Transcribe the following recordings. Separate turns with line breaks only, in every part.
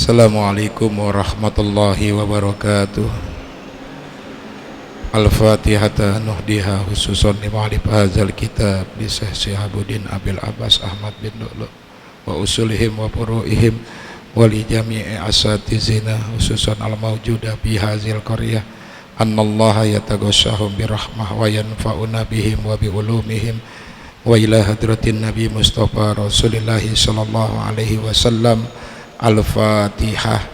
Assalamualaikum warahmatullahi wabarakatuh. Al-Fatihata nuhdiha khususan li ma'alif hadzal kitab li Syekh Syihabuddin Abil Abbas Ahmad bin Lu'lu' wa usulihim wa furu'ihim wa li jami'i asatizina khususan al-mawjuda bi hadzal qaryah annallaha yataghashshahum birahmah wa yanfa'una bihim wa bi ulumihim wa ila hadratin Nabi Mustafa Rasulillahi sallallahu alaihi wasallam. Al-Fatihah.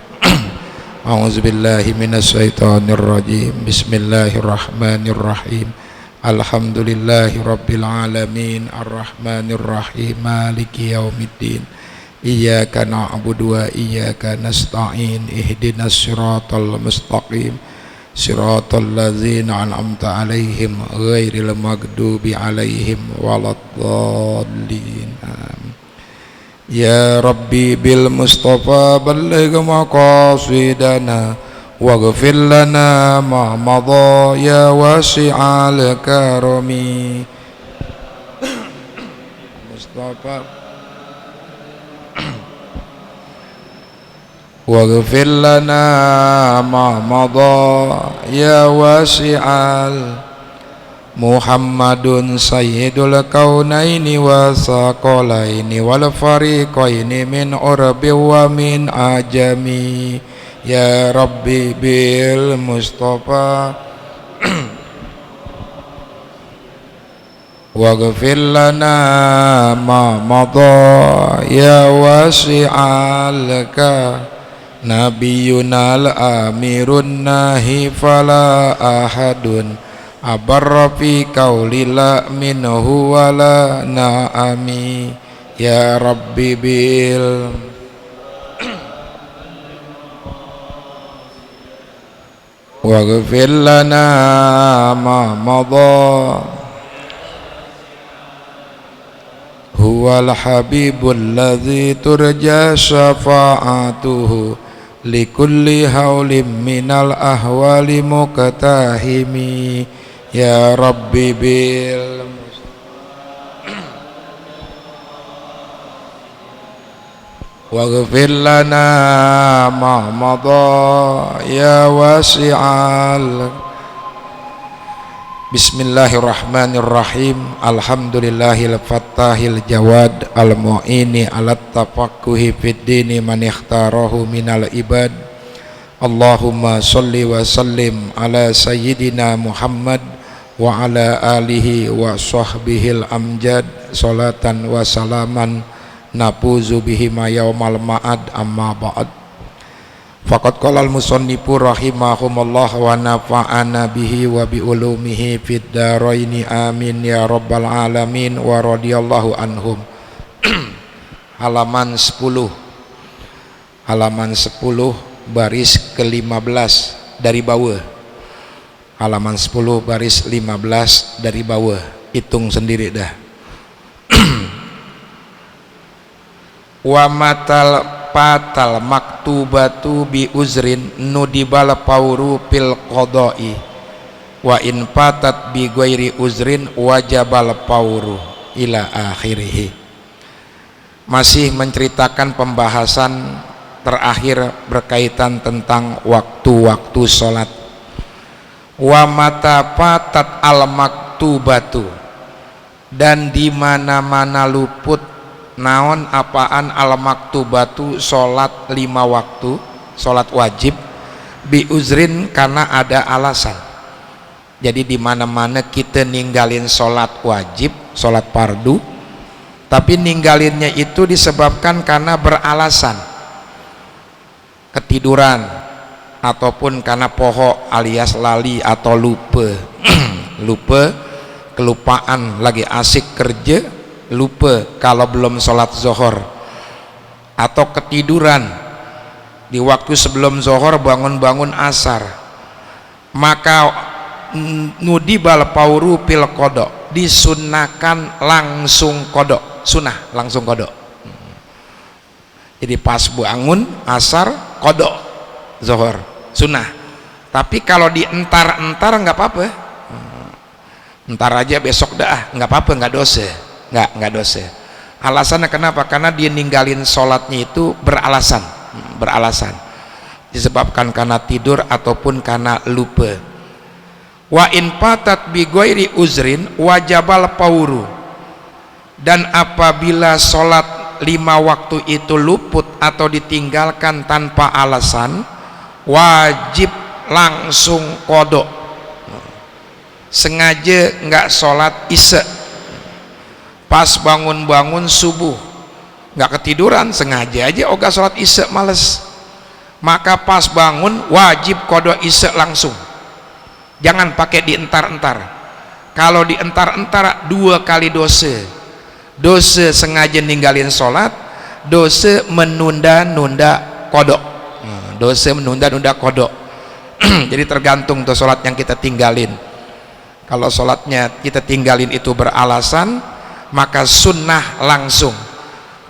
A'udzubillahi minasyaitonir rajim. Bismillahirrahmanirrahim. Alhamdulillahi rabbil alamin arrahmanir rahim maliki yaumiddin. Iyyaka na'budu wa iyyaka nasta'in. Ihdinas siratal mustaqim. Siratal ladzina an'amta 'alaihim ghairil maghdubi 'alaihim waladdallin. Amin. Ya Rabbi bil Mustafa balligh maqasidana waghfir lana ma madha ya wasi'al karami. Mustafa waghfir lana ma madha ya wasi'al. Muhammadun sayyidul kaunaini wa saqalaini wal fariqaini min urbi wa min ajami. Ya Rabbi bil Mustafa waghfir lana ma madha ya wasi'al ka. Nabiyuna al-amirun nahi fala ahadun abarra fi qaulila minhu wala na'ami. Ya Rabbi bil waghfir lana ma madha huwal habibul ladzi turja syafa'atuhu likulli haulim minal ahwali muqtahimi. Ya Rabbi bil waghfir lana ma madha ya wasi'al. Bismillahirrahmanirrahim. Alhamdulillahil fattahil jawad al mu'ini alat tafaqquhi fid dini man ikhtarahu minal ibad. Allahumma sholli wa sallim ala sayyidina Muhammad wa ala alihi wa sahbihil amjad salatan wa salaman napuzu bihima yaumal ma'ad amma ba'd. Faqad qala al-musannifu rahimahumullah wa nafa'ana bihi wa bi ulumihi fid dharaini amin ya rabbal alamin wa radhiyallahu anhum. Halaman 10 baris ke-15 dari bawah. Halaman 10 baris 15 dari bawah. Hitung sendiri dah. Wa matal patal maktubatu bi uzrin nudibal pauru pil qada'i wa in patat bi ghairi uzrin wajabal pauru ila akhirih. Masih menceritakan pembahasan terakhir berkaitan tentang waktu-waktu sholat. Wa mata patat al maktubatu, dan di mana-mana luput naon apaan al maktubatu sholat 5 waktu, sholat wajib bi uzrin karena ada alasan. Jadi di mana-mana kita ninggalin sholat wajib, sholat fardu, tapi ninggalinnya itu disebabkan karena beralasan, ketiduran ataupun karena poho alias lali atau lupa lupa, kelupaan lagi asik kerja, lupa kalau belum sholat zuhur, atau ketiduran di waktu sebelum zuhur bangun-bangun asar, maka nudibal pauru pil kodok, disunahkan langsung kodok, sunnah langsung kodok. Jadi pas bangun asar kodok zuhur sunnah. Tapi kalau di entar-entar nggak apa-apa, entar aja besok dah, nggak apa-apa, nggak dosa, nggak dosa. Alasannya kenapa? Karena dia ninggalin sholatnya itu beralasan, beralasan, disebabkan karena tidur ataupun karena lupa. Wa in fatat bi ghairi uzrin wajabal pauru, dan apabila sholat 5 waktu itu luput atau ditinggalkan tanpa alasan, wajib langsung kodok. Sengaja nggak sholat isya, pas bangun-bangun subuh nggak ketiduran, sengaja aja oga sholat isya males, maka pas bangun wajib kodok isya langsung. Jangan pakai dientar-entar. Kalau dientar-entar 2 kali dosa. Dosa sengaja ninggalin sholat, dosa menunda-nunda kodok. Dosa menunda-nunda kodok. Jadi tergantung tuh sholat yang kita tinggalin. Kalau sholatnya kita tinggalin itu beralasan, maka sunnah langsung.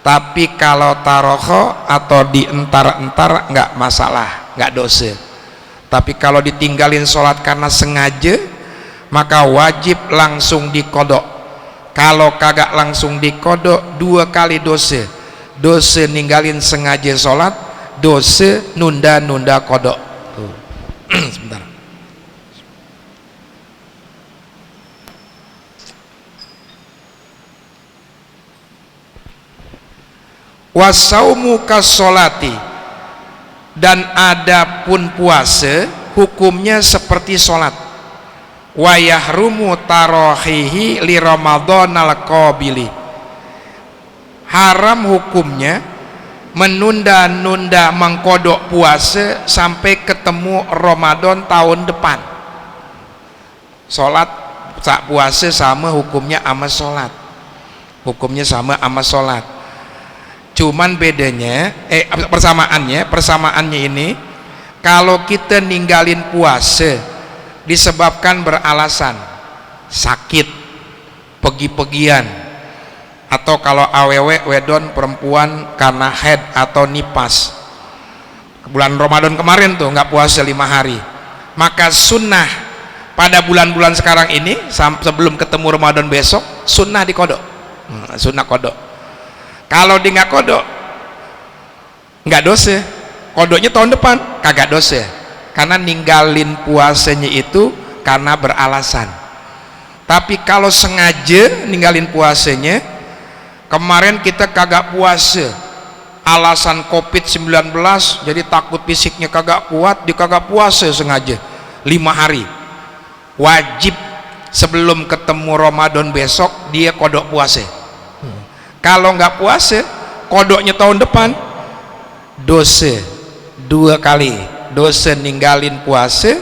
Tapi kalau taroho atau dientar-entar nggak masalah, nggak dosa. Tapi kalau ditinggalin sholat karena sengaja, maka wajib langsung dikodok. Kalau kagak langsung dikodok 2 kali dosa. Dosa ninggalin sengaja sholat, dosa nunda-nunda kodok. Sebentar. Wasaumu kasolati, dan adapun puasa hukumnya seperti sholat. Wa yahrumu tarohihi li ramadhanal qabili, haram hukumnya menunda-nunda mengkodok puasa sampai ketemu Ramadan tahun depan. Sholat sak puasa sama hukumnya sama sholat, hukumnya sama sama sholat. Cuman bedanya persamaannya ini, kalau kita ninggalin puasa disebabkan beralasan sakit, pergi-pergian, atau kalau awewe wedon perempuan karena head atau nipas, bulan Ramadan kemarin tuh nggak puasa 5 hari, maka sunnah pada bulan-bulan sekarang ini sebelum ketemu Ramadan besok sunnah dikodok. Sunnah kodok. Kalau dia nggak kodok, nggak dosa. Kodoknya tahun depan kagak dosa, karena ninggalin puasanya itu karena beralasan. Tapi kalau sengaja ninggalin puasanya, kemarin kita kagak puasa alasan COVID-19, jadi takut fisiknya kagak kuat, dia kagak puasa sengaja 5 hari, wajib sebelum ketemu Ramadan besok dia kodok puasa. Kalau nggak puasa, kodoknya tahun depan, dosa 2 kali. Dosa ninggalin puasa,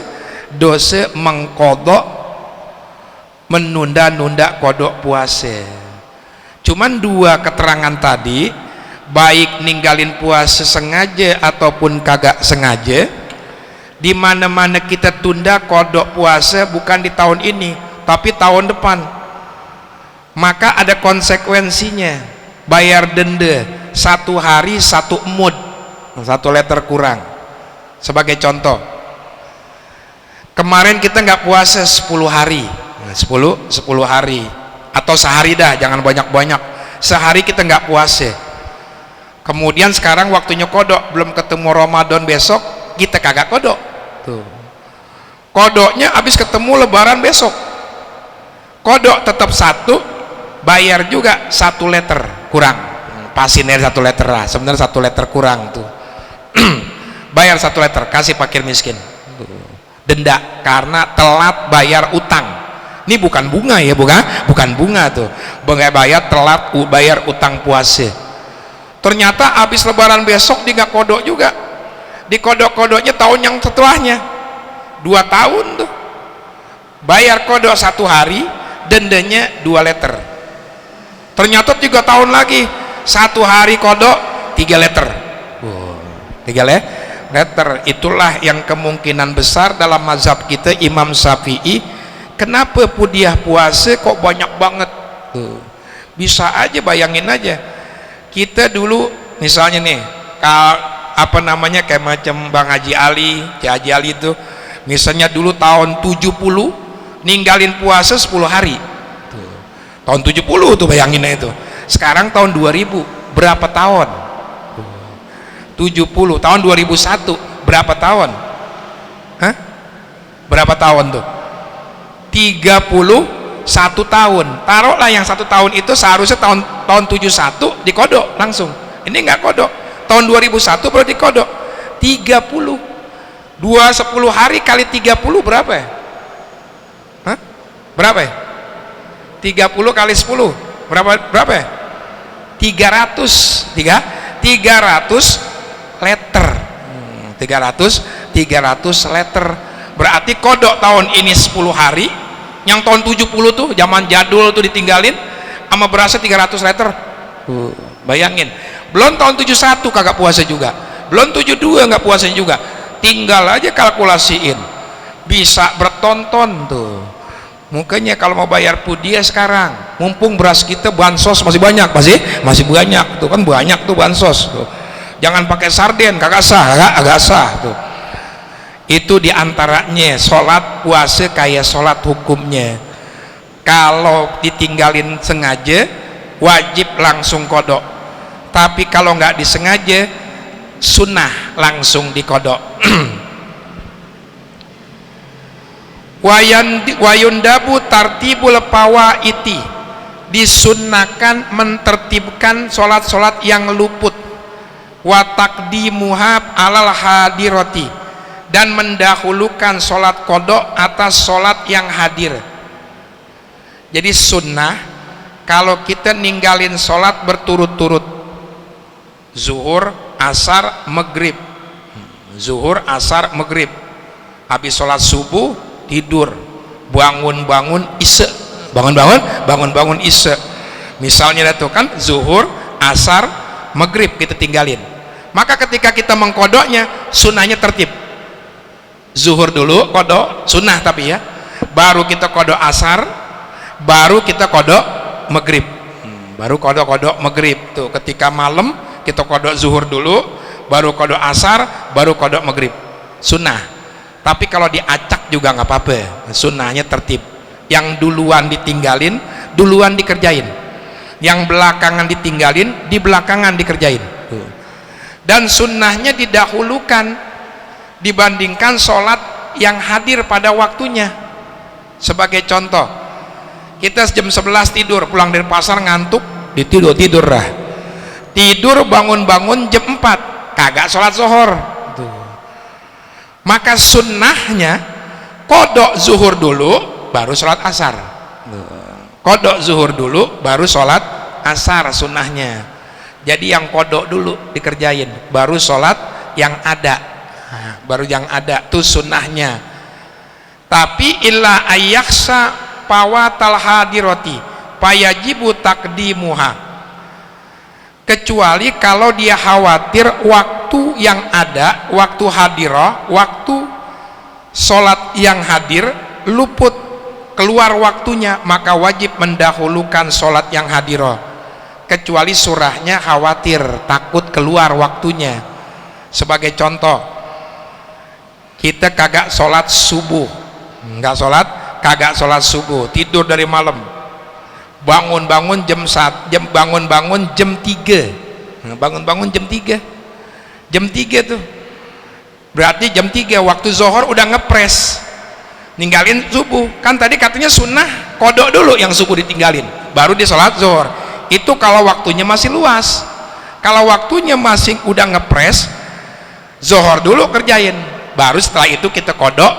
dosa mengkodok, menunda-nunda kodok puasa. Cuman 2 keterangan tadi, baik ninggalin puasa sengaja ataupun kagak sengaja, di mana-mana kita tunda kodok puasa bukan di tahun ini, tapi tahun depan. Maka ada konsekuensinya, bayar denda 1 hari 1 mud, 1 liter kurang. Sebagai contoh, kemarin kita nggak puasa 10 hari, 10 hari atau sehari dah, jangan banyak-banyak, sehari kita nggak puasa. Kemudian sekarang waktunya kodok, belum ketemu Ramadan besok kita kagak kodok. Tuh, kodoknya habis ketemu Lebaran besok, kodok tetap 1, bayar juga 1 liter kurang, pasinnya 1 liter lah, sebenarnya 1 liter kurang tuh. Bayar 1 liter, kasih fakir miskin, denda karena telat bayar utang. Ini bukan bunga ya, bukan bunga tuh, bayar telat bayar utang puasa. Ternyata habis Lebaran besok dia nggak kodok juga, di kodok-kodoknya tahun yang setelahnya 2 tahun tuh, bayar kodok 1 hari, dendanya 2 liter. Ternyata 3 tahun lagi 1 hari kodok 3 liter. 3 liter. Itulah yang kemungkinan besar dalam mazhab kita Imam Syafi'i. Kenapa pudiah puasa kok banyak banget? Bisa aja, bayangin aja, kita dulu misalnya nih, kayak macam Bang Haji Ali, Haji Ali itu misalnya dulu tahun 70 ninggalin puasa 10 hari. Tahun 70 tuh bayangin itu. Sekarang tahun 2000, berapa tahun? 70 tahun 2001 berapa tahun? Hah? Berapa tahun tuh? 31 tahun. Taruhlah yang 1 tahun itu seharusnya tahun 71 dikodok langsung. Ini enggak kodok. Tahun 2001 baru dikodok. 30. 10 hari kali 30 berapa ya? Hah? Berapa ya? 30 kali 10 berapa ya? 300 letter. 300 letter. Berarti kodok tahun ini 10 hari, yang tahun 70 tuh zaman jadul tuh ditinggalin sama berasa 300 letter. Bayangin. Belum tahun 71 kagak puasa juga. Belum 72 nggak puasa juga. Tinggal aja kalkulasiin. Bisa bertonton tuh. Mukanya kalau mau bayar pudia sekarang, mumpung beras kita bansos masih banyak, masih banyak tuh kan, banyak tuh bansos tuh. Jangan pakai sarden, kagak sah, agak sah tuh. Itu diantaranya sholat puasa kayak sholat hukumnya. Kalau ditinggalin sengaja wajib langsung kodok, tapi kalau nggak disengaja sunnah langsung dikodok. Wayundabu tartibul pawaiti, disunnahkan mentertibkan sholat-sholat yang luput, wa taqdimuha alal hadirati, dan mendahulukan sholat kodok atas sholat yang hadir. Jadi sunnah kalau kita ninggalin sholat berturut-turut, zuhur, asar, maghrib, zuhur, asar, maghrib, habis sholat subuh tidur, bangun isya, bangun isya, misalnya itu kan zuhur, asar, maghrib kita tinggalin, maka ketika kita mengkodoknya sunnahnya tertib, zuhur dulu kodok sunnah tapi ya, baru kita kodok asar, baru kita kodok maghrib, baru kodok maghrib tuh. Ketika malam kita kodok zuhur dulu, baru kodok asar, baru kodok maghrib, sunnah. Tapi kalau diacak juga nggak apa-apa, sunnahnya tertib. Yang duluan ditinggalin duluan dikerjain, yang belakangan ditinggalin di belakangan dikerjain. Dan sunnahnya didahulukan dibandingkan sholat yang hadir pada waktunya. Sebagai contoh, kita jam 11 tidur, pulang dari pasar ngantuk, tidur lah, tidur bangun jam 4 kagak sholat zuhur. Maka sunnahnya kodok zuhur dulu baru sholat asar, kodok zuhur dulu baru sholat asar sunnahnya. Jadi yang kodok dulu dikerjain, baru sholat yang ada, baru yang ada tuh sunnahnya. Tapi illa ayyaksa pawatal hadirati payajibu takdimuha, kecuali kalau dia khawatir waktu yang ada, waktu hadirah, waktu sholat yang hadir luput, keluar waktunya, maka wajib mendahulukan sholat yang hadirah. Kecuali surahnya khawatir takut keluar waktunya. Sebagai contoh, kita kagak sholat subuh, kagak sholat subuh, tidur dari malam, bangun jam 3, bangun jam 3 tuh berarti jam 3 waktu zuhur udah ngepres, ninggalin subuh. Kan tadi katanya sunnah kodok dulu yang subuh ditinggalin, baru di sholat zuhur. Itu kalau waktunya masih luas. Kalau waktunya masih udah ngepres, zuhur dulu kerjain, baru setelah itu kita kodok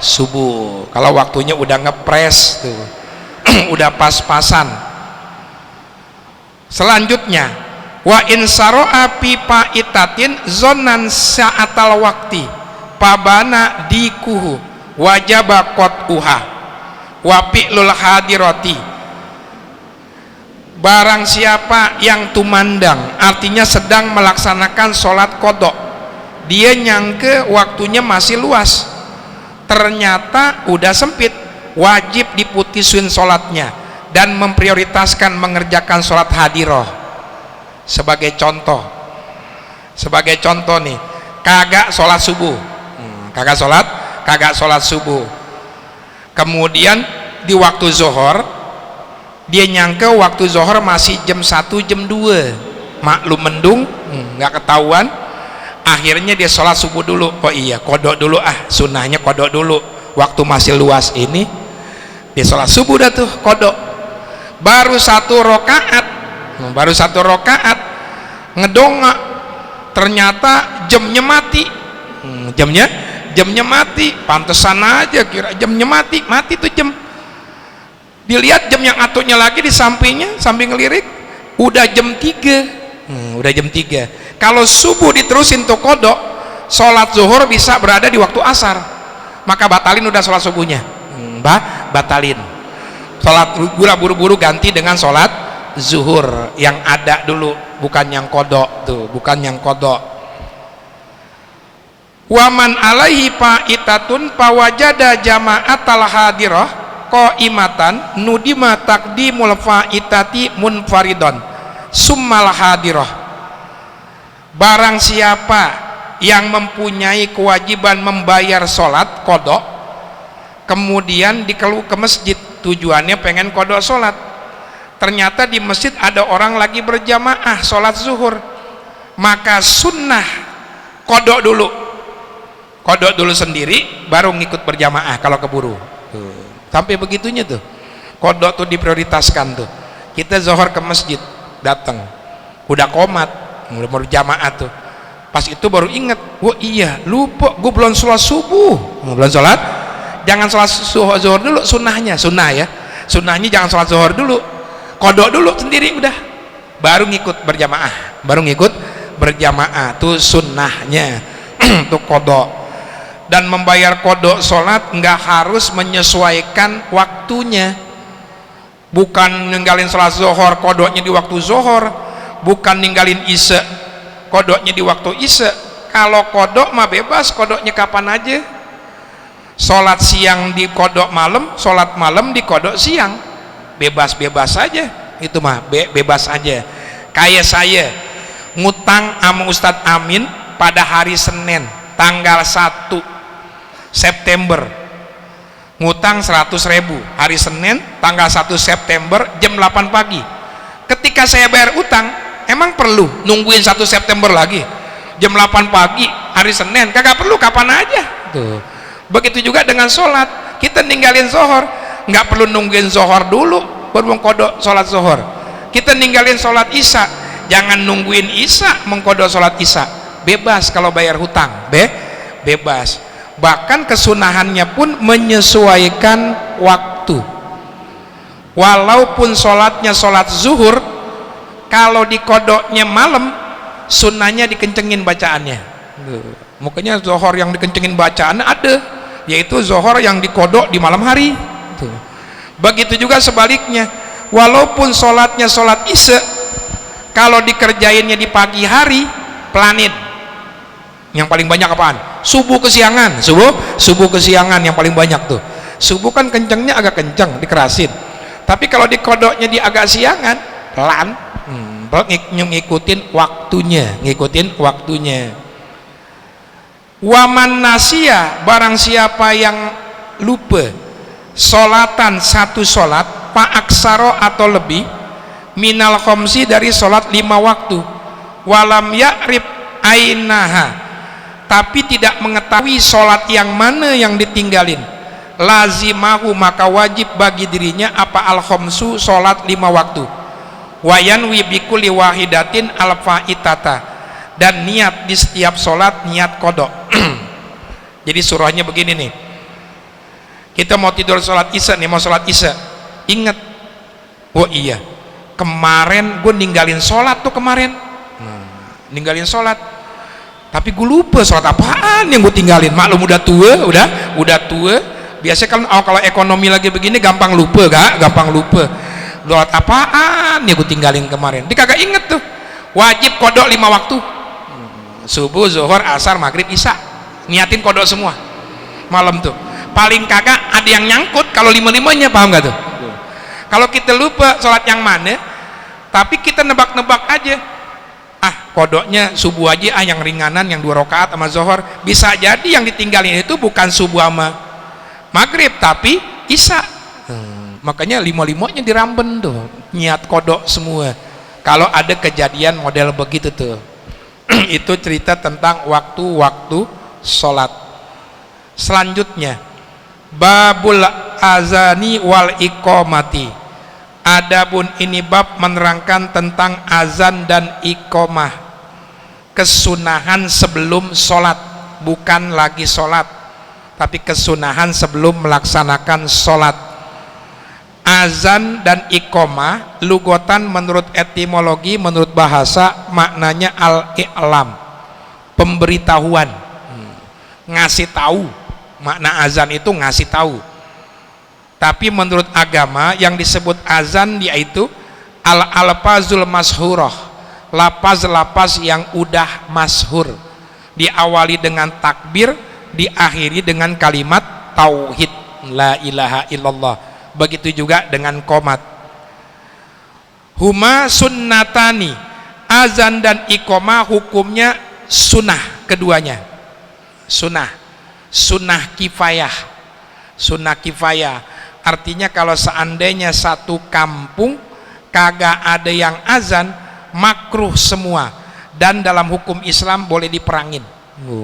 subuh. Kalau waktunya udah ngepres tuh udah pas-pasan. Selanjutnya, wa insaro'a pipa itatin zonan sa'atal wakti pabana dikuhu wajaba qot'uha wa fi'lul hadirati, barang siapa yang tumandang, artinya sedang melaksanakan sholat kodok, dia nyangke waktunya masih luas, ternyata udah sempit, wajib diputusin sholatnya dan memprioritaskan mengerjakan sholat hadiroh. Sebagai contoh nih, kagak sholat subuh, kagak sholat subuh, kemudian di waktu zuhur dia nyangka waktu zuhur masih jam 1 jam 2, maklum mendung, nggak ketahuan, akhirnya dia sholat subuh dulu. Oh iya, kodok dulu, sunnahnya kodok dulu waktu masih luas ini. Dia sholat subuh dah tuh kodok, baru satu rokaat ngedongak, ternyata jamnya mati. Jamnya mati, pantesan aja kira jamnya mati tuh jam. Dilihat jam yang atunya lagi di sampingnya, sambil ngelirik, udah jam 3. Udah jam 3. Kalau subuh diterusin tuh kodok, sholat zuhur bisa berada di waktu asar, maka batalin udah sholat subuhnya. Batalin sholat, buru-buru ganti dengan sholat zuhur yang ada dulu, bukan yang kodok tuh, bukan yang kodok. Waman alaihi fa'itatun pawajada jama'atal hadirah qaimatan nudima taqdimul fa'itati munfaridon summal hadirah. Barang siapa yang mempunyai kewajiban membayar sholat kodok, kemudian dikeluh ke masjid, tujuannya pengen kodok sholat, ternyata di masjid ada orang lagi berjamaah sholat zuhur, maka sunnah kodok dulu sendiri, baru ngikut berjamaah kalau keburu. Sampai begitunya tuh, kodok tuh diprioritaskan tuh. Kita zuhur ke masjid, datang udah komat, udah berjamaah tuh, pas itu baru inget, wah iya lupa gue belum sholat subuh, belum sholat. Jangan sholat zuhur dulu, sunnahnya jangan sholat zuhur dulu, kodok dulu sendiri udah, baru ngikut berjamaah tuh sunnahnya. Tuh kodok. Dan membayar kodok sholat nggak harus menyesuaikan waktunya, bukan ninggalin sholat zuhur kodoknya di waktu zuhur, bukan ninggalin isya kodoknya di waktu isya. Kalau kodok mah bebas, kodoknya kapan aja. Sholat siang di kodok malam, sholat malam di kodok siang, bebas saja, itu mah bebas aja. Kayak saya ngutang sama Ustadz Amin pada hari Senin tanggal 1 September, ngutang 100.000 hari Senin tanggal 1 September jam 8 pagi. Ketika saya bayar utang, emang perlu nungguin 1 September lagi jam 8 pagi hari Senin? Kagak perlu, kapan aja tuh. Begitu juga dengan sholat, kita ninggalin zuhur nggak perlu nungguin zuhur dulu baru mengkodok sholat zuhur. Kita ninggalin sholat isya, jangan nungguin isya mengkodok sholat isya. Bebas kalau bayar hutang, bebas. Bahkan kesunahannya pun menyesuaikan waktu. Walaupun sholatnya sholat zuhur, kalau dikodoknya malam, sunnahnya dikencengin bacaannya. Makanya zuhur yang dikencengin bacaan ada, yaitu zuhur yang dikodok di malam hari. Begitu juga sebaliknya, walaupun sholatnya sholat isya, kalau dikerjainnya di pagi hari, planin. Yang paling banyak apaan? Subuh kesiangan, subuh kesiangan yang paling banyak tuh. Subuh kan kencengnya agak kenceng, dikerasin. Tapi kalau dikodoknya di agak siangan, pelan, ngikutin waktunya. Waman nasia, barang siapa yang lupa sholatan satu sholat, pa'aksaro atau lebih, minal khomsi dari sholat 5 waktu, walam ya'rib ainaha, tapi tidak mengetahui sholat yang mana yang ditinggalin, lazimahu, maka wajib bagi dirinya apa al-khomsu, sholat 5 waktu, wayanwi bikulli wahidatin al-fa'itata, dan niat di setiap sholat niat kodok. Jadi surahnya begini nih, kita mau tidur sholat isya nih, mau sholat isya, ingat, oh iya kemarin gue ninggalin sholat tuh kemarin, ninggalin sholat, tapi gue lupa sholat apaan yang gue tinggalin. Maklum udah tua. Biasanya kan kalau ekonomi lagi begini gampang lupa, gampang lupa. Sholat apaan yang gue tinggalin kemarin? Dia kagak inget tuh. Wajib kodok 5 waktu. Subuh, zuhur, asar, maghrib, isya. Niatin kodok semua. Malam tuh. Paling kagak ada yang nyangkut kalau 5-5-nya, paham gak tuh? Kalau kita lupa sholat yang mana, tapi kita nebak-nebak aja. Kodoknya subuh aja yang ringanan, yang 2 rakaat sama zuhur. Bisa jadi yang ditinggalin itu bukan subuh sama maghrib, tapi isya. Makanya 5-5-nya diramben tuh, niat kodok semua kalau ada kejadian model begitu tuh. Itu cerita tentang waktu-waktu sholat. Selanjutnya, babul azani wal iqamati. Adapun ini bab menerangkan tentang azan dan iqamah, kesunahan sebelum sholat, bukan lagi sholat, tapi kesunahan sebelum melaksanakan sholat. Azan dan iqamah lugotan menurut etimologi, menurut bahasa maknanya al-i'lam, pemberitahuan, ngasih tahu. Makna azan itu ngasih tahu. Tapi menurut agama yang disebut azan yaitu al-alfazul mashhurah, lapaz-lapaz yang udah masyhur, diawali dengan takbir, diakhiri dengan kalimat tauhid, la ilaha illallah. Begitu juga dengan qomat. Huma sunnatani, azan dan iqamah hukumnya sunnah, keduanya sunnah kifayah. Sunnah kifayah artinya kalau seandainya satu kampung kagak ada yang azan, makruh semua, dan dalam hukum Islam boleh diperangin.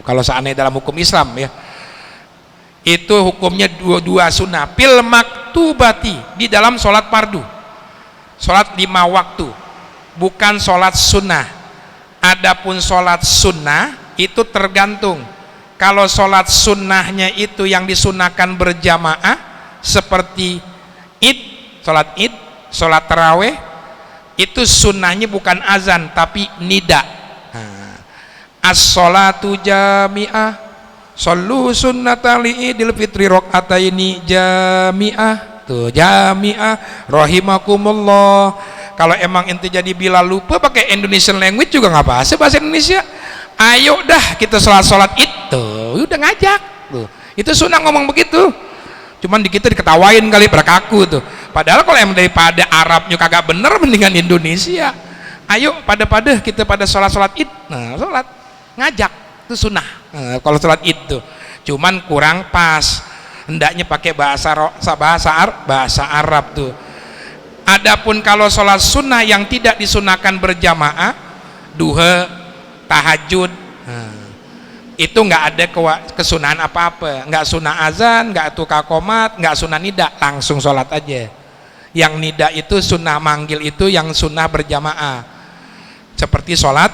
Kalau seandainya dalam hukum Islam ya, itu hukumnya dua sunnah. Fil maktubati, di dalam sholat fardu, sholat 5 waktu, bukan sholat sunnah. Adapun sholat sunnah itu tergantung. Kalau sholat sunnahnya itu yang disunahkan berjamaah seperti id, sholat taraweh, itu sunnahnya bukan azan tapi nida. As-sholatu jami'ah, shollu sunnata li'idil fitri rok'ataini jami'ah. Tuh, jami'ah rahimakumullah. Kalau emang ente jadi bila lupa pakai Indonesian language juga nggak bahasa Indonesia. Ayo dah kita sholat itu udah ngajak tuh. Itu sunnah ngomong begitu. Cuman di kita diketawain kali pada kaku tuh. Padahal kalau emang daripada Arabnya kagak bener, mendingan Indonesia. Ayo pada kita pada sholat id. Nah, sholat ngajak itu sunnah. Nah, kalau sholat id tuh cuman kurang pas, hendaknya pakai bahasa Arab tuh. Adapun kalau sholat sunnah yang tidak disunahkan berjamaah, duha, tahajud, itu nggak ada kesunahan apa-apa, nggak sunah azan, nggak tukar komat, nggak sunah nida, langsung sholat aja. Yang nida itu sunnah manggil, itu yang sunnah berjamaah, seperti sholat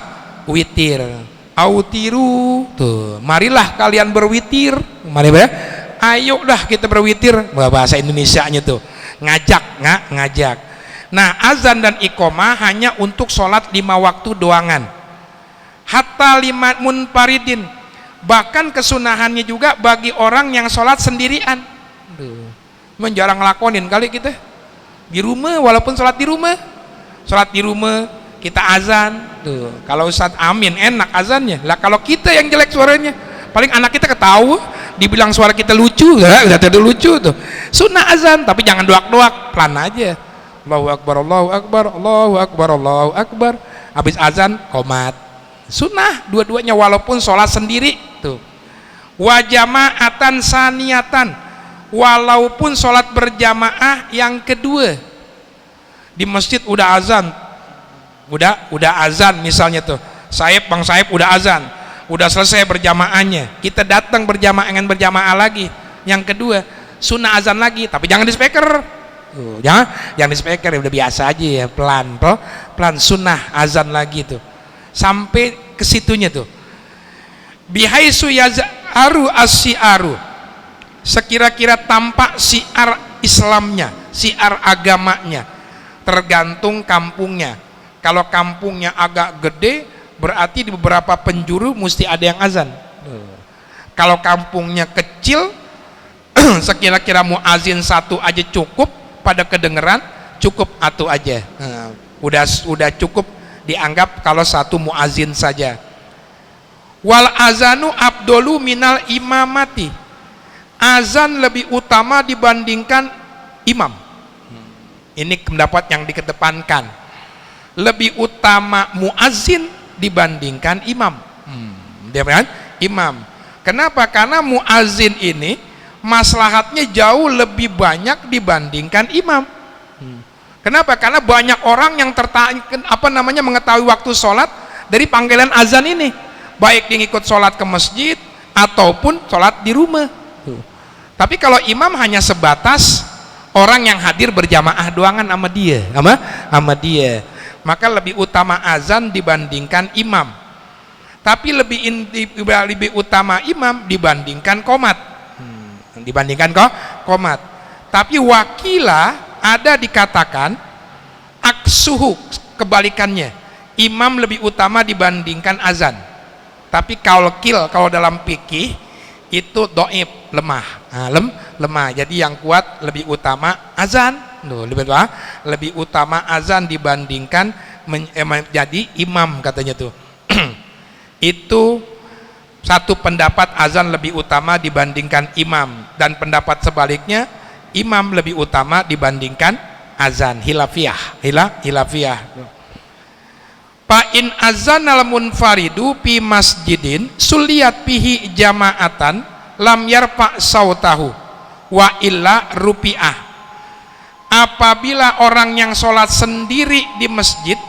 witir. Autiru tuh, marilah kalian berwitir, mari ya, ayo dah kita berwitir, bahasa Indonesianya tuh ngajak. Nah, azan dan iqamah hanya untuk sholat 5 waktu doangan. Hatta lima munfaridin, bahkan kesunahannya juga bagi orang yang sholat sendirian. Menjarang ngelakonin kali kita di rumah, walaupun sholat di rumah kita azan tuh. Kalau Ustadz Amin enak azannya lah, kalau kita yang jelek suaranya paling anak kita ketawa, dibilang suara kita lucu, udah tidak lucu tuh. Sunnah azan, tapi jangan doak-doak, pelan aja. Allahu akbar, Allahu akbar, Allahu akbar, Allahu akbar. Habis azan qomat. Sunnah dua-duanya walaupun sholat sendiri tuh. Wa jama'atan saniyatan, walaupun sholat berjamaah yang kedua. Di masjid udah azan, udah azan misalnya tuh, Bang Saib udah azan, udah selesai berjamaahnya, kita datang berjamaah lagi yang kedua, sunnah azan lagi, tapi jangan di speaker. Jangan di speaker, udah biasa aja ya, pelan sunnah azan lagi tuh, sampai ke situnya tuh. Bihaisu yazharu as-si'aru, sekira-kira tampak siar Islamnya, siar agamanya, tergantung kampungnya. Kalau kampungnya agak gede, berarti di beberapa penjuru mesti ada yang azan. Kalau kampungnya kecil, sekira-kira muazin satu aja cukup, pada kedengeran cukup atu aja. Udah cukup dianggap kalau satu muazin saja. Wal azanu abdolu minal imamati, azan lebih utama dibandingkan imam. Ini pendapat yang dikedepankan, lebih utama muazin dibandingkan imam. Dia kan imam. Kenapa? Karena muazin ini maslahatnya jauh lebih banyak dibandingkan imam. Kenapa? Karena banyak orang yang mengetahui waktu sholat dari panggilan azan ini. baik dia ngikut sholat ke masjid ataupun sholat di rumah. Tapi kalau imam hanya sebatas orang yang hadir berjamaah doangan sama dia, sama dia, maka lebih utama azan dibandingkan imam. Tapi lebih utama imam dibandingkan qomat, qomat. Tapi wakilah ada dikatakan aksuhu, kebalikannya, imam lebih utama dibandingkan azan. Tapi kalau dalam fikih itu doib, lemah. Lemah. Jadi yang kuat lebih utama azan. Lebih utama azan dibandingkan menjadi imam katanya tuh. Itu satu pendapat, azan lebih utama dibandingkan imam, dan pendapat sebaliknya imam lebih utama dibandingkan azan. Hilafiyah. Fa'in azanal munfaridu pi masjidin suliyat pihi jama'atan lam yarfa sautahu wa illa rupi'ah. Apabila orang yang sholat sendiri di masjid,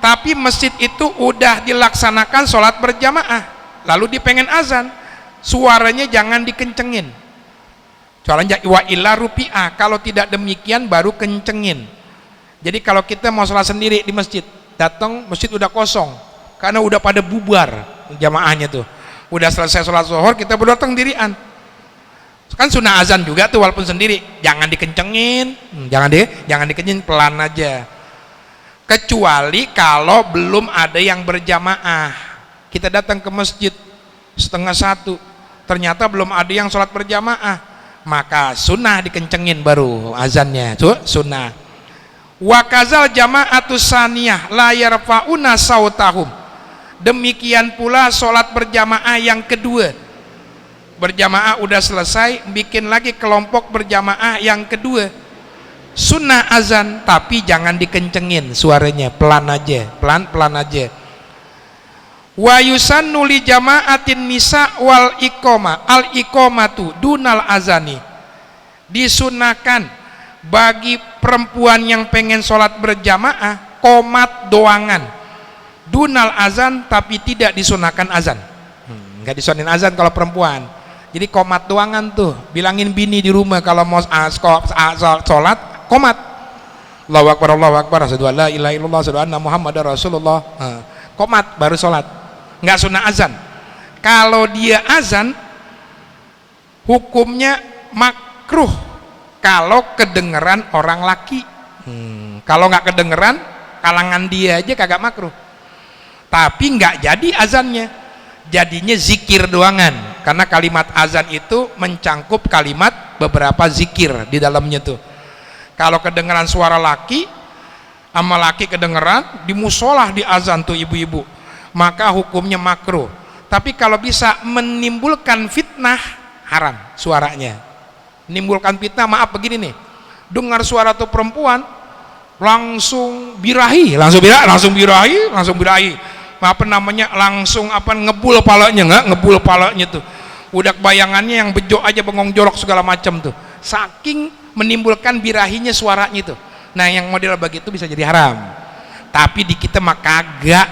tapi masjid itu udah dilaksanakan sholat berjamaah, lalu dipengen azan, suaranya jangan dikencengin, soalnya wa illa rupi'ah. Kalau tidak demikian baru kencengin. Jadi kalau kita mau sholat sendiri di masjid, datang masjid udah kosong karena udah pada bubar jamaahnya tuh, udah selesai sholat zuhur, kita baru datang dirian, kan sunnah azan juga tuh walaupun sendiri, jangan dikencengin, jangan dikencengin, pelan aja. Kecuali kalau belum ada yang berjamaah, kita datang ke masjid 12:30 ternyata belum ada yang sholat berjamaah, maka sunnah dikencengin baru azannya tuh sunnah. Wa kazal jama'atus saniyah la yarfa'una sautahum. Demikian pula sholat berjamaah yang kedua, berjamaah udah selesai, bikin lagi kelompok berjamaah yang kedua, sunnah azan tapi jangan dikencengin suaranya, pelan aja. Wa yusannu li jama'atin nisa wal iqamah al iqamatu dunal azani. Disunahkan bagi perempuan yang pengen sholat berjamaah qomat doangan dunal azan, tapi tidak disunahkan azan. Nggak disunahin azan kalau perempuan. Jadi qomat doangan tuh, bilangin bini di rumah kalau mau sholat qomat, Allahu akbar asyhadu an la ilaha illallah asyhadu anna muhammadar rasulullah, qomat baru sholat, nggak sunah azan. Kalau dia azan hukumnya makruh kalau kedengeran orang laki. Kalau nggak kedengeran, kalangan dia aja kagak makruh. Tapi nggak jadi azannya, jadinya zikir doangan, karena kalimat azan itu mencangkup kalimat beberapa zikir di dalamnya tuh. Kalau kedengeran suara laki sama laki kedengeran di musolah di azan tuh ibu-ibu, maka hukumnya makruh. Tapi kalau bisa menimbulkan fitnah, haram suaranya. Menimbulkan fitnah, maaf begini nih, dengar suara tuh perempuan langsung birahi, langsung birahi, apa namanya, langsung ngebul palanya tuh, udah bayangannya yang bejo aja, bengong jorok segala macam tuh, saking menimbulkan birahinya suaranya itu. Nah yang model begitu bisa jadi haram. Tapi di kita mah kagak.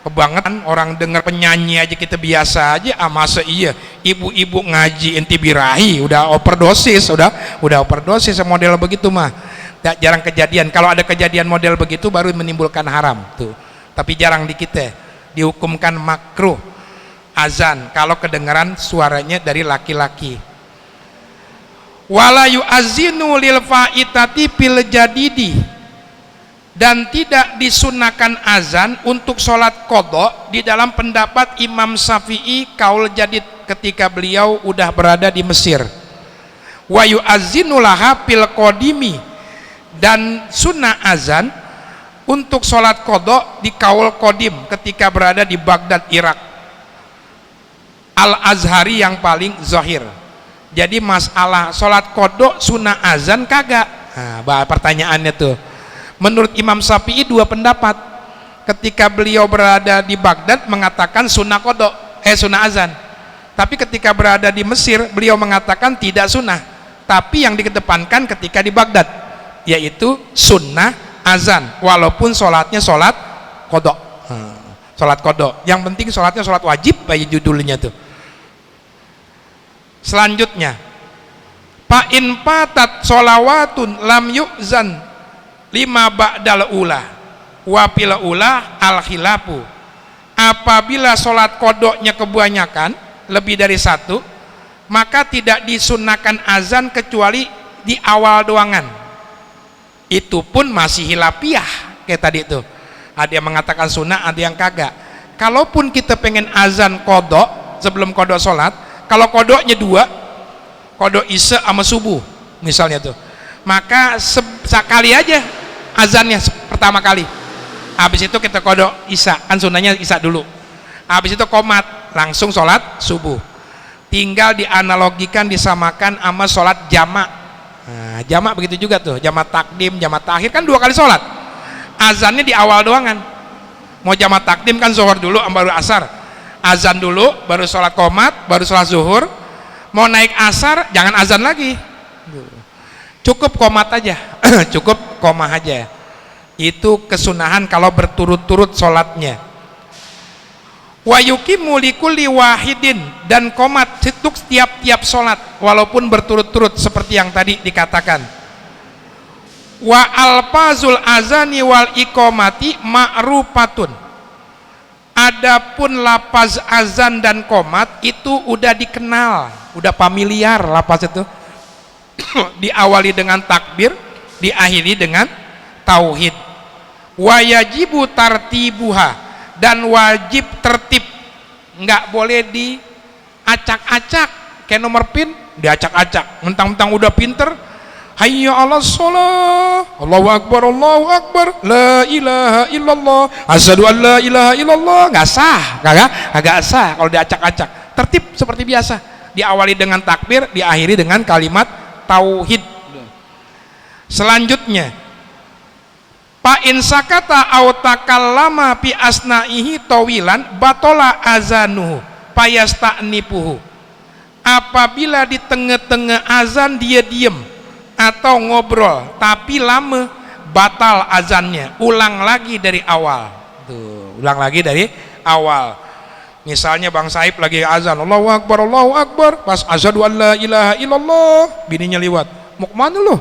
Kebangetan orang dengar penyanyi aja kita biasa aja, masa iya ibu-ibu ngaji enti birahi, udah overdosis model begitu mah. Jarang kejadian. Kalau ada kejadian model begitu baru menimbulkan haram tuh. Tapi jarang di kita dihukumkan makruh azan kalau kedengaran suaranya dari laki-laki. Wala yu'azinu lil fa'itati fil jadidi. Dan tidak disunahkan azan untuk sholat qadha di dalam pendapat Imam Syafi'i kaul jadid ketika beliau udah berada di Mesir. Wa yu'azzinu laha fil qadimi, dan sunnah azan untuk sholat qadha di kaul qadim ketika berada di Baghdad, Irak. Al-Azhari yang paling zahir. Jadi masalah sholat qadha sunnah azan kagak. Nah, pertanyaannya tuh, menurut Imam Syafi'i dua pendapat. Ketika beliau berada di Baghdad mengatakan sunnah qadha, sunnah azan. Tapi ketika berada di Mesir beliau mengatakan tidak sunnah, tapi yang dikedepankan ketika di Baghdad yaitu sunnah azan, walaupun sholatnya sholat qadha. sholat kodok. Yang penting sholatnya sholat wajib, bayi judulnya tuh. Selanjutnya, fa in patat sholawatun lam yu'zan lima ba'dal ula wa fil ula al khilafu. Apabila sholat kodoknya kebanyakan lebih dari satu, maka tidak disunahkan azan kecuali di awal doangan. Itu pun masih hilafiah kayak tadi itu. Ada yang mengatakan sunnah, ada yang kagak. Kalaupun kita pengen azan kodok sebelum kodok sholat, kalau kodoknya dua, kodok isya sama subuh misalnya tuh, maka sekali aja azannya pertama kali. Habis itu kita kodok isya, kan sunnahnya isya dulu. Habis itu qomat, langsung sholat subuh. Tinggal dianalogikan, disamakan sama sholat jamak. Nah, jamak begitu juga tuh, jamak takdim, jamak takhir, kan dua kali sholat. Azannya di awal doangan. Mau jamak takdim kan zuhur dulu baru asar, azan dulu baru sholat qomat, baru sholat zuhur. Mau naik asar jangan azan lagi, cukup qomat aja. Cukup qomah aja. Itu kesunahan kalau berturut-turut sholatnya. Wa yuqimu likulli wahidin, dan qomat untuk tiap-tiap sholat walaupun berturut-turut seperti yang tadi dikatakan. Wa alfazul azani wal iqamati ma'rufatun. Adapun lapaz azan dan qomat itu udah dikenal, udah familiar lapaz itu. Diawali dengan takbir, diakhiri dengan tauhid. Wa yajibu tartibuha, dan wajib tertib, nggak boleh diacak-acak kayak nomor pin, diacak-acak mentang-mentang udah pinter. Hayya 'alas shalah, Allahu akbar, Allahu akbar, la ilaha illallah, asyhadu an la ilaha illallah. Nggak sah, kagak sah kalau diacak-acak. Tertib seperti biasa, diawali dengan takbir, diakhiri dengan kalimat tauhid. Selanjutnya, fa in sakata aw takallama fi asna'ihi tawilan batola azanuhu payasta'nipuhu. Apabila di tengah-tengah azan dia diem atau ngobrol tapi lama, batal azannya, ulang lagi dari awal. Tuh, ulang lagi dari awal. Misalnya Bang Saib lagi azan, Allahu akbar, pas asyhadu an la ilaha illallah, bininya liwat, mau kemana lu?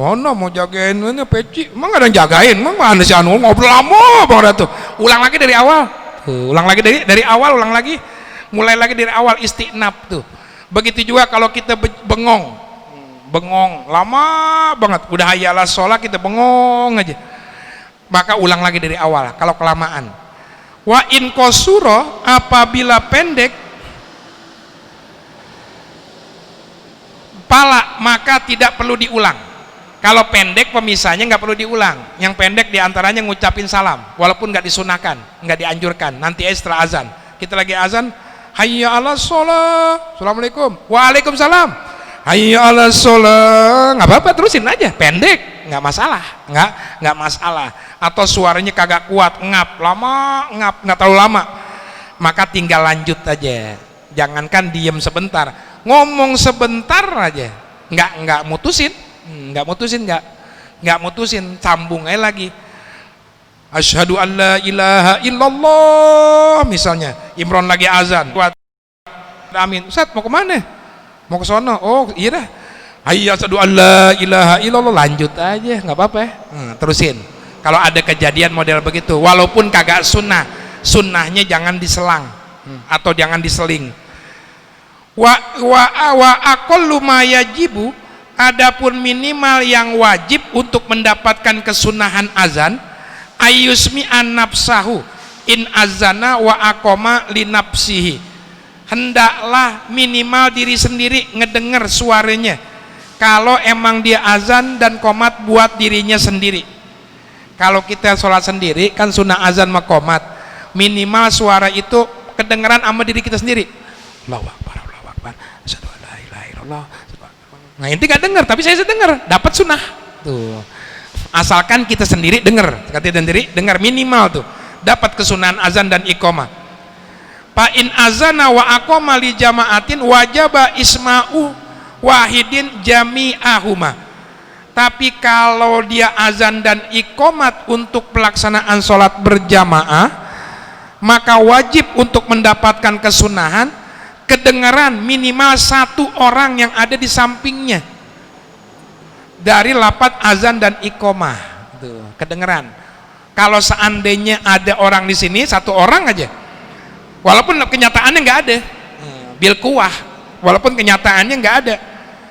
Oh no, mau jagain ini peci, emang ada yang jagain, emang mana si anu ngobrol lama banget tuh. Ulang lagi dari awal, ulang lagi dari awal, ulang lagi, mulai lagi dari awal, istiqnab tuh. Begitu juga kalau kita bengong lama banget, udah hayalah sholat kita bengong aja, maka ulang lagi dari awal kalau kelamaan. Wa in qasura, apabila pendek pala, maka tidak perlu diulang. Kalau pendek pemisahnya nggak perlu diulang. Yang pendek diantaranya ngucapin salam, walaupun nggak disunahkan, nggak dianjurkan. Nanti setelah azan, kita lagi azan, hayya 'alas shalah, assalamualaikum, waalaikumsalam, hayya 'alas shalah, nggak apa-apa, terusin aja, pendek, nggak masalah, nggak masalah. Atau suaranya kagak kuat, nggak terlalu lama, maka tinggal lanjut aja. Jangankan diem sebentar, ngomong sebentar aja, nggak mutusin. Nggak mutusin, sambung aja lagi. Asyhadu an la ilaha illallah, misalnya Imron lagi azan, amin, Ustaz mau kemana? Mau ke sono? Oh iya dah, hayya asyhadu an la ilaha illallah, lanjut aja, nggak apa-apa ya. Terusin. Kalau ada kejadian model begitu, walaupun kagak sunnahnya jangan diselang atau jangan diseling. Wa aqallu ma yajibu, adapun minimal yang wajib untuk mendapatkan kesunahan azan, ayyusmi an nafsahu in azana wa aqama li nafsihi. Hendaklah minimal diri sendiri ngedenger suaranya kalau emang dia azan dan qomat buat dirinya sendiri. Kalau kita sholat sendiri kan sunnah azan sama qomat, minimal suara itu kedengeran sama diri kita sendiri. Allahu akbar, Allahu akbar, asyhadu an la ilaha illallah. Nah inti gak dengar, tapi saya dengar, dapat sunnah tuh. Asalkan kita sendiri dengar, katanya sendiri dengar, minimal tuh dapat kesunahan azan dan iqamah. Fa in azana wa aqama li jama'atin wajaba isma'u wahidin jami'ahuma. Tapi kalau dia azan dan iqamat untuk pelaksanaan sholat berjamaah, maka wajib untuk mendapatkan kesunahan kedengaran minimal satu orang yang ada di sampingnya dari lafaz azan dan iqomah. Kedengaran. Kalau seandainya ada orang di sini, satu orang aja, walaupun kenyataannya nggak ada, bil kuah, walaupun kenyataannya nggak ada,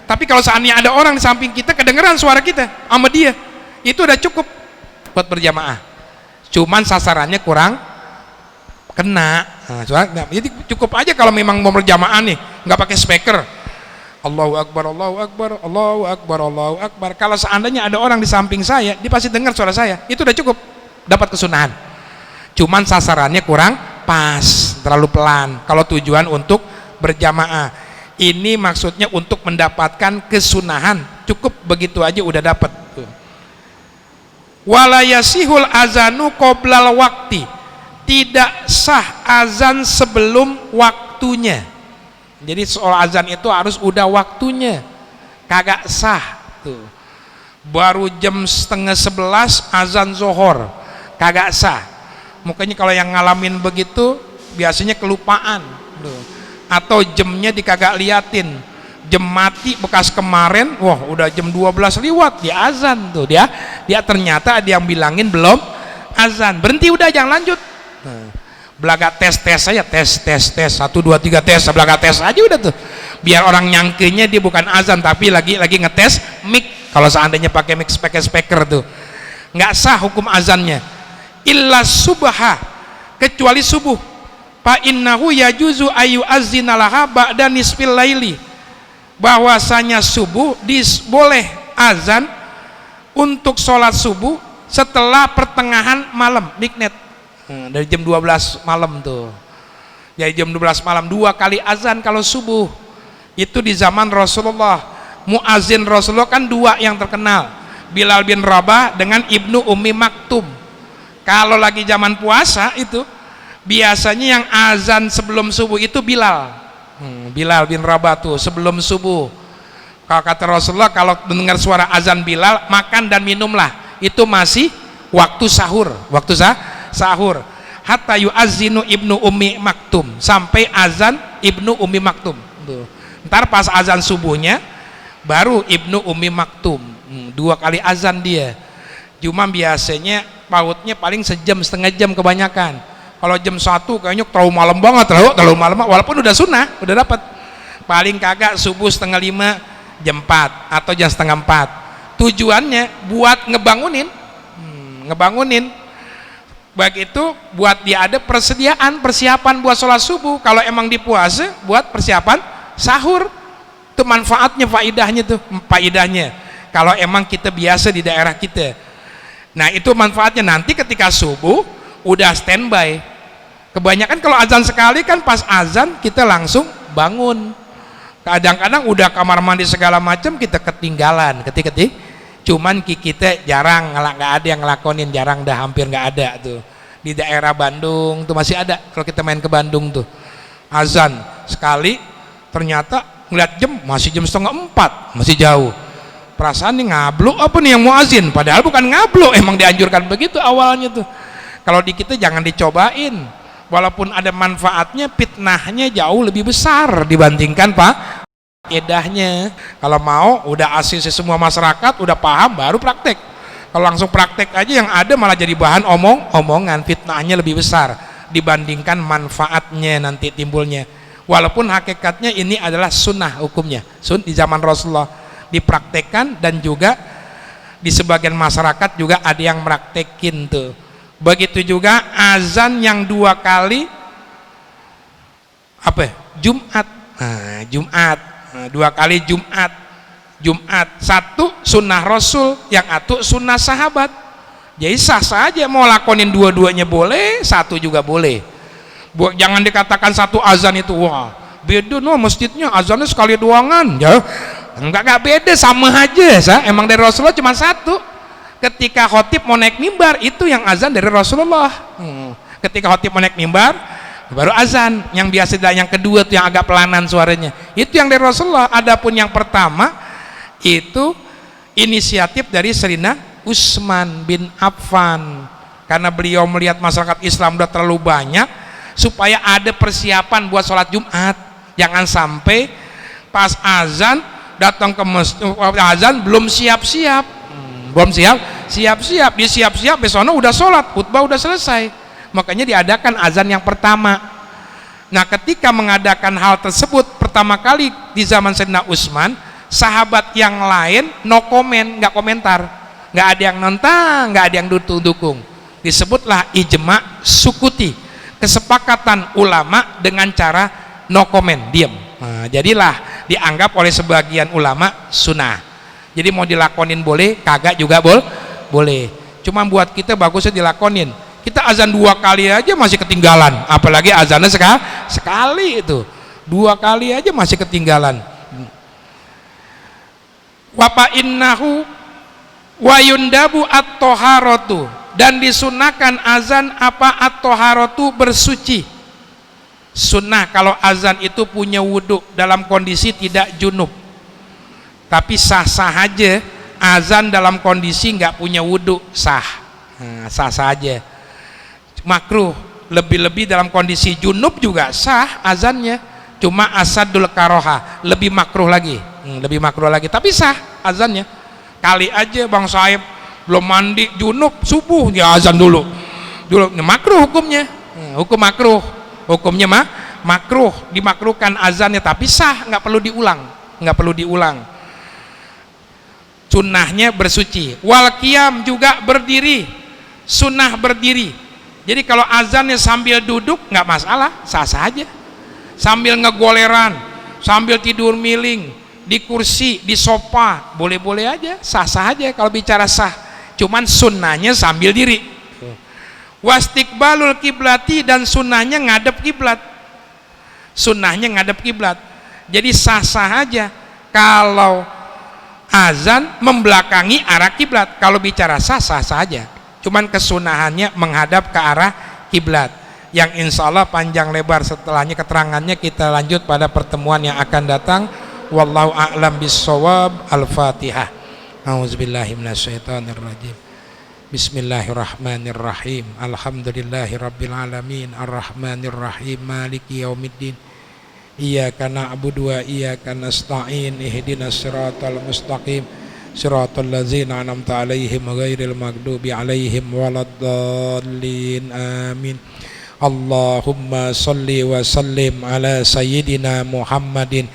tapi kalau seandainya ada orang di samping kita, kedengeran suara kita sama dia, itu udah cukup buat berjamaah. Cuman sasarannya kurang kena. Jadi cukup aja kalau memang mau berjamaah nih, nggak pakai speaker. Allahu Akbar, Allahu Akbar, Allahu Akbar, Allahu Akbar. Kalau seandainya ada orang di samping saya, dia pasti dengar suara saya. Itu udah cukup dapat kesunahan. Cuman sasarannya kurang pas, terlalu pelan. Kalau tujuan untuk berjamaah, ini maksudnya untuk mendapatkan kesunahan. Cukup begitu aja udah dapat. Wala yasihul azanu qoblal waqti. Tidak sah azan sebelum waktunya. Jadi soal azan itu harus udah waktunya, kagak sah tuh. Baru jam 10:30 azan zuhur, kagak sah. Mukanya kalau yang ngalamin begitu biasanya kelupaan tuh. Atau jamnya dikagak liatin, jam mati bekas kemarin, wah udah jam 12 lewat dia azan tuh, dia ternyata ada yang bilangin belum azan, berhenti udah jangan lanjut. Belaga tes saja, tes 1 2 3 tes, belaga tes aja udah tuh, biar orang nyangkenya dia bukan azan tapi lagi ngetes mic. Kalau seandainya pakai mic, pakai speaker tuh nggak sah hukum azannya. Illa subha, kecuali subuh. Fa innahu yajuzu ayu azinalaha ba'da nisfil laili, bahwasanya subuh boleh azan untuk sholat subuh setelah pertengahan malam midnight. Dari jam 12 malam tuh, dari jam 12 malam 2 kali azan kalau subuh. Itu di zaman Rasulullah. Muazin Rasulullah kan 2 yang terkenal, Bilal bin Rabah dengan Ibnu Ummi Maktum. Kalau lagi zaman puasa itu biasanya yang azan sebelum subuh itu Bilal, Bilal bin Rabah tuh sebelum subuh. Kalau kata Rasulullah, kalau mendengar suara azan Bilal, makan dan minumlah, itu masih waktu sahur, sahur. Hatta yu'azzinu Ibnu Ummi Maktum, sampai azan Ibnu Ummi Maktum tuh. Ntar pas azan subuhnya baru Ibnu Ummi Maktum. 2 kali azan dia. Cuma biasanya pautnya paling sejam, setengah jam kebanyakan. Kalau jam 1 kayaknya terlalu malam banget, terlalu malam, walaupun udah sunnah, udah dapat. Paling kagak subuh 4:30, jam 4 atau jam 3:30. Tujuannya buat ngebangunin. Baik itu buat dia ada persiapan buat sholat subuh. Kalau emang di puasa buat persiapan sahur. Itu manfaatnya, faidahnya kalau emang kita biasa di daerah kita. Nah itu manfaatnya, nanti ketika subuh udah standby. Kebanyakan kalau azan sekali kan pas azan kita langsung bangun. Kadang-kadang udah kamar mandi segala macam kita ketinggalan ketik. Cuman kita jarang, nggak ada yang ngelakonin, jarang dah, hampir nggak ada tuh. Di daerah Bandung tuh masih ada, kalau kita main ke Bandung tuh azan sekali, ternyata ngeliat jam masih jam 3:30, masih jauh. Perasaan nih ngabluk apa nih yang mau azin, padahal bukan ngabluk, emang dianjurkan begitu awalnya tuh. Kalau di kita jangan dicobain, walaupun ada manfaatnya, fitnahnya jauh lebih besar dibandingkan faedahnya. Kalau mau udah asisi semua masyarakat udah paham baru praktek. Kalau langsung praktek aja yang ada malah jadi bahan omongan, fitnahnya lebih besar dibandingkan manfaatnya nanti timbulnya. Walaupun hakikatnya ini adalah sunnah hukumnya, di zaman Rasulullah dipraktekkan, dan juga di sebagian masyarakat juga ada yang praktekin tuh. Begitu juga azan yang 2 kali Jumat. Jumat 2 kali Jumat 1 sunnah Rasul, yang 1 sunnah sahabat. Jadi sah saja mau lakonin dua-duanya boleh, 1 juga boleh. Jangan dikatakan 1 azan itu wah beda masjidnya azannya sekali doangan ya. Enggak beda, sama aja. Emang dari Rasulullah cuma 1. Ketika khotib mau naik mimbar itu yang azan dari Rasulullah. Ketika khotib mau naik mimbar baru azan. Yang biasa yang kedua tuh yang agak pelanan suaranya, itu yang dari Rasulullah. Adapun yang pertama itu inisiatif dari Sayyidina Utsman bin Affan, karena beliau melihat masyarakat Islam udah terlalu banyak, supaya ada persiapan buat sholat Jumat. Jangan sampai pas azan datang ke masjid, azan belum siap-siap, siap-siap besoknya udah sholat, khutbah udah selesai. Makanya diadakan azan yang pertama. Nah, ketika mengadakan hal tersebut pertama kali di zaman Sayyidina Utsman, sahabat yang lain no komen, nggak komentar, nggak ada yang nentang, nggak ada yang dukung. Disebutlah ijma sukuti, kesepakatan ulama dengan cara no komen, diam. Nah, jadilah dianggap oleh sebagian ulama sunnah. Jadi mau dilakonin boleh, kagak juga boleh. Cuma buat kita bagusnya dilakonin. Kita azan 2 kali aja masih ketinggalan, apalagi azannya sekali itu 2 kali aja masih ketinggalan. Wa innahu wa yundabu at-toharatu, dan disunahkan azan at-toharatu bersuci. Sunnah kalau azan itu punya wudhu dalam kondisi tidak junub, tapi sah-sah aja azan dalam kondisi nggak punya wudhu, sah-sah aja. Makruh, lebih-lebih dalam kondisi junub juga sah azannya, cuma asadul karoha, lebih makruh lagi, tapi sah azannya. Kali aja Bang Saib belum mandi junub subuh ya azan dulu makruh hukumnya, hukum makruh, hukumnya makruh, dimakruhkan azannya, tapi sah, nggak perlu diulang. Sunnahnya bersuci. Wal qiyam juga berdiri, sunnah berdiri. Jadi kalau azannya sambil duduk nggak masalah, sah-sah aja. Sambil ngegoleran, sambil tidur miling di kursi, di sofa, boleh-boleh aja, sah-sah aja kalau bicara sah. Cuman sunnahnya sambil diri. Wastiqbalul kiblati, dan sunnahnya ngadep kiblat. Jadi sah-sah aja kalau azan membelakangi arah kiblat. Kalau bicara sah-sah aja. Cuman kesunahannya menghadap ke arah kiblat, yang insya Allah panjang lebar setelahnya keterangannya kita lanjut pada pertemuan yang akan datang. Wallahu a'lam bissawab. Al-Fatihah. A'udzubillahi minasyaitonirrajim. Bismillahirrahmanirrahim. Alhamdulillahirabbil alamin, arrahmanirrahim, maliki yaumiddin. Iyyaka na'budu wa iyyaka nasta'in. Ihdinas siratal mustaqim, siratal ladzina an'amta 'alaihim ghairil maghdubi 'alaihim waladdallin. Amin. Allahumma shalli wa sallim ala sayyidina Muhammadin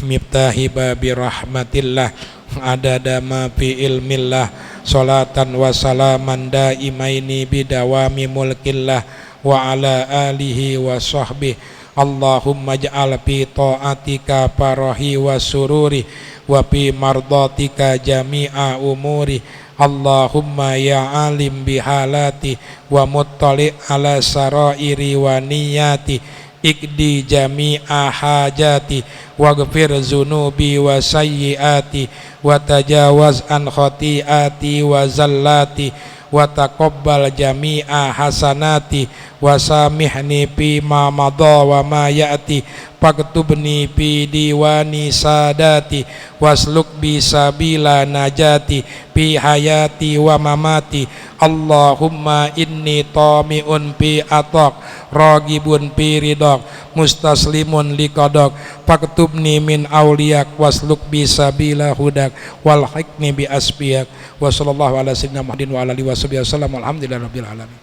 miftahi babi rahmatillah adada ma fi ilmillah, salatan wa salaman daimaini bidawami mulkillah wa ala alihi wa sahbihi. Allahumma ja'al fi ta'atika farahi wa sururi wa fi mardatika jami'a umuri. Allahumma ya alim bihalati wa muttali ala sarairi wa niyati, ikdi jami'a hajati waghfir zunubi wa sayyiati wa tajawaz an khati'ati wa zallati wa taqabbal jami'a hasanati wa samihni fi ma madha wa ma ya'ti faktubni fi diwani sadati wasluk bi sabila najati fi hayati wa mamati. Allahumma inni tami'un fi atak, ragibun fi ridok, mustaslimun liqadak, faktubni min awliyak wasluk bi sabila hudak walhiqni bi asbiyak. Wa sallallahu ala sayyidina Muhammadin wa ala alihi wa sahbihi wasallam. Alhamdulillahirabbil alamin.